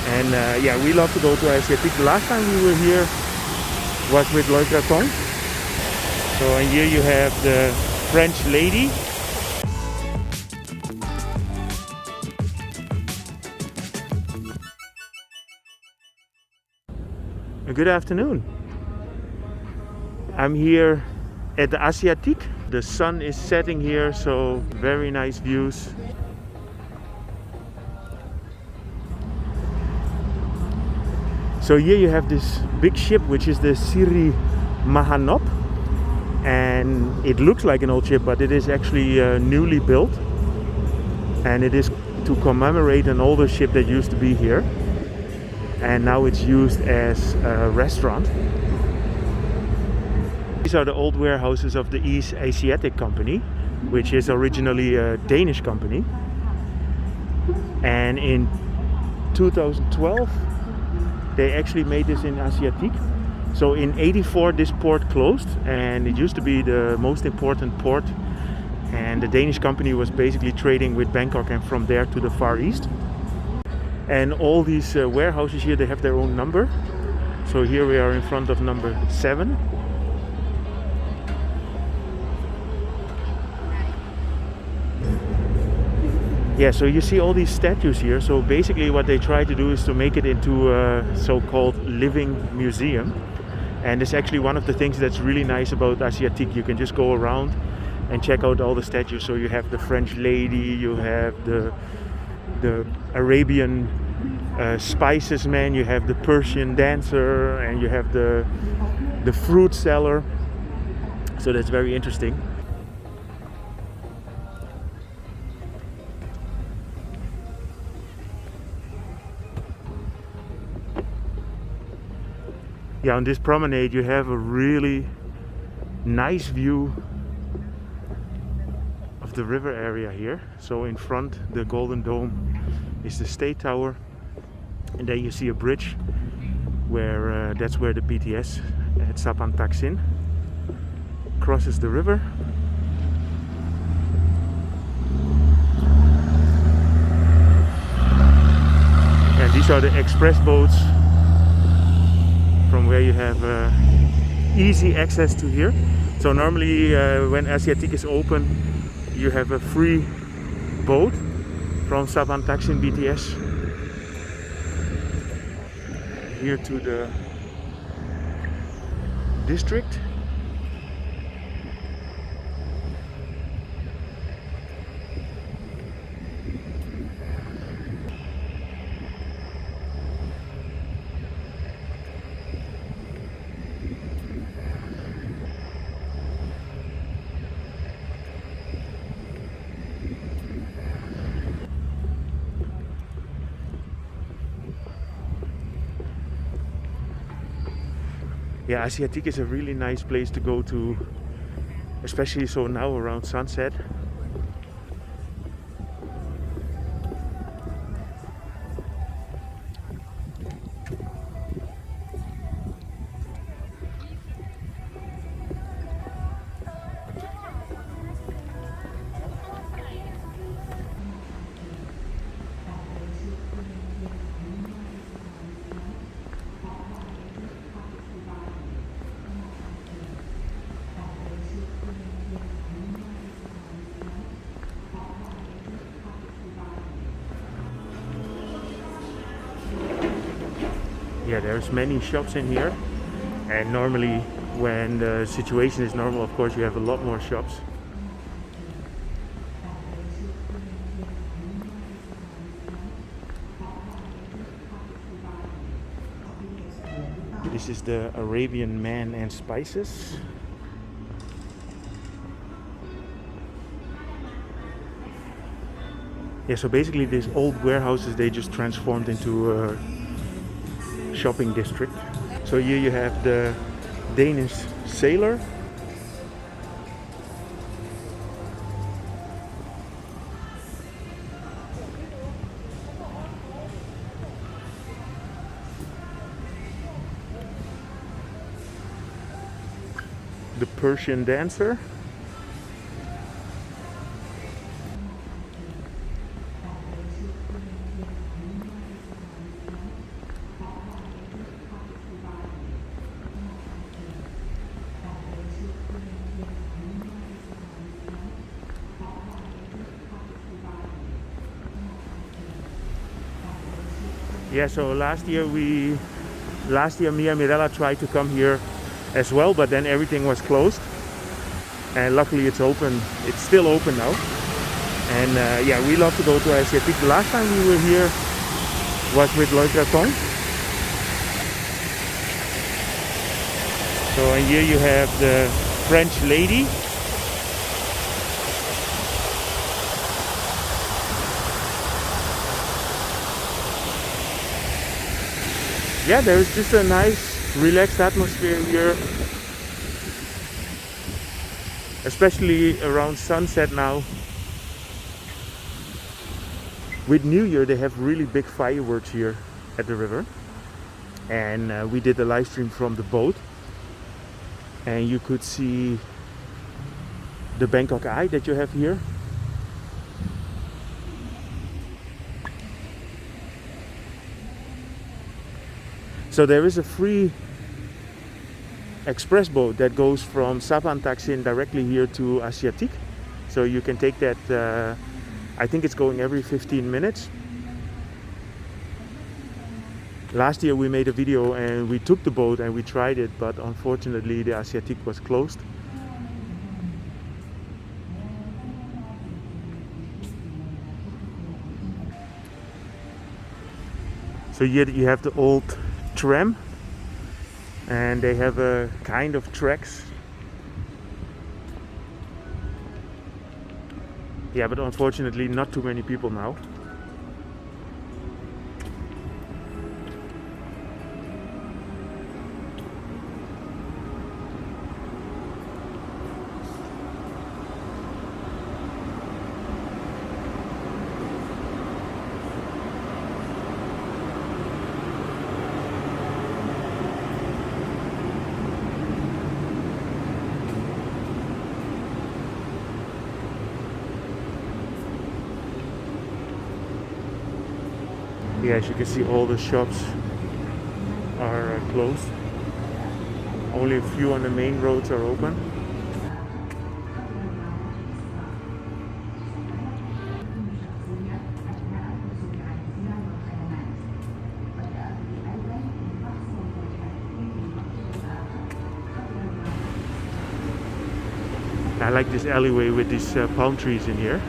And yeah, we love to go to Asiatique. The last time we were here was with Le Graton. So and here you have the French lady. Good afternoon. I'm here at the Asiatique. The sun is setting here, so very nice views. So here you have this big ship, which is the Siri Mahanop, and it looks like an old ship, but it is actually newly built, and it is to commemorate an older ship that used to be here, and now it's used as a restaurant. These are the old warehouses of the East Asiatic Company, which is originally a Danish company. And in 2012, they actually made this in Asiatique. So in '84, this port closed, and it used to be the most important port. And the Danish company was basically trading with Bangkok and from there to the Far East. And all these warehouses here, they have their own number. So here we are in front of number 7. Yeah, so you see all these statues here. So basically what they try to do is to make it into a so-called living museum. And it's actually one of the things that's really nice about Asiatique. You can just go around and check out all the statues. So you have the French lady, you have the Arabian spices man, you have the Persian dancer, and you have the fruit seller. So that's very interesting. Yeah, on this promenade you have a really nice view of the river area here. So in front, the Golden Dome is the State Tower, and there you see a bridge where that's where the BTS at Sapan Taksin crosses the river. And these are the express boats from where you have easy access to here. So normally when Asiatique is open, you have a free boat from Sapan Taksin BTS here to the district. Yeah, Asiatique is a really nice place to go to, especially so now around sunset. Yeah, there's many shops in here, and normally when the situation is normal, of course, you have a lot more shops. This is the Arabian man and spices. Yeah, so basically these old warehouses, they just transformed into a shopping district. So here you have the Danish sailor. The Persian dancer. Yeah, so last year me and Mirella tried to come here as well, but then everything was closed, and luckily it's open. It's still open now, and yeah, we love to go to Asiatique. The last time we were here was with Old Tram. So, and here you have the French lady. Yeah, there's just a nice, relaxed atmosphere here, especially around sunset now. With New Year, they have really big fireworks here at the river, and we did a live stream from the boat, and you could see the Bangkok Eye that you have here. So there is a free express boat that goes from Sapan Taksin directly here to Asiatique. So you can take that, I think it's going every 15 minutes. Last year we made a video and we took the boat and we tried it, but unfortunately the Asiatique was closed. So here you have the Old Tram, and they have a kind of tracks. Yeah, but unfortunately not too many people now. Yeah, as you can see, all the shops are closed. Only a few on the main roads are open. I like this alleyway with these palm trees in here.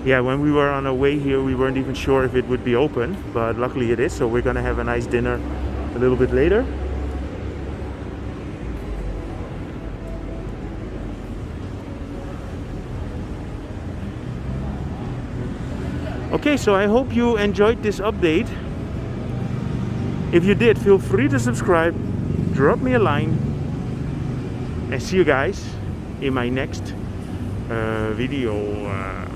Yeah, when we were on our way here, we weren't even sure if it would be open, but luckily it is, so we're gonna have a nice dinner a little bit later. Okay, so I hope you enjoyed this update. If you did, feel free to subscribe, drop me a line, and see you guys in my next video.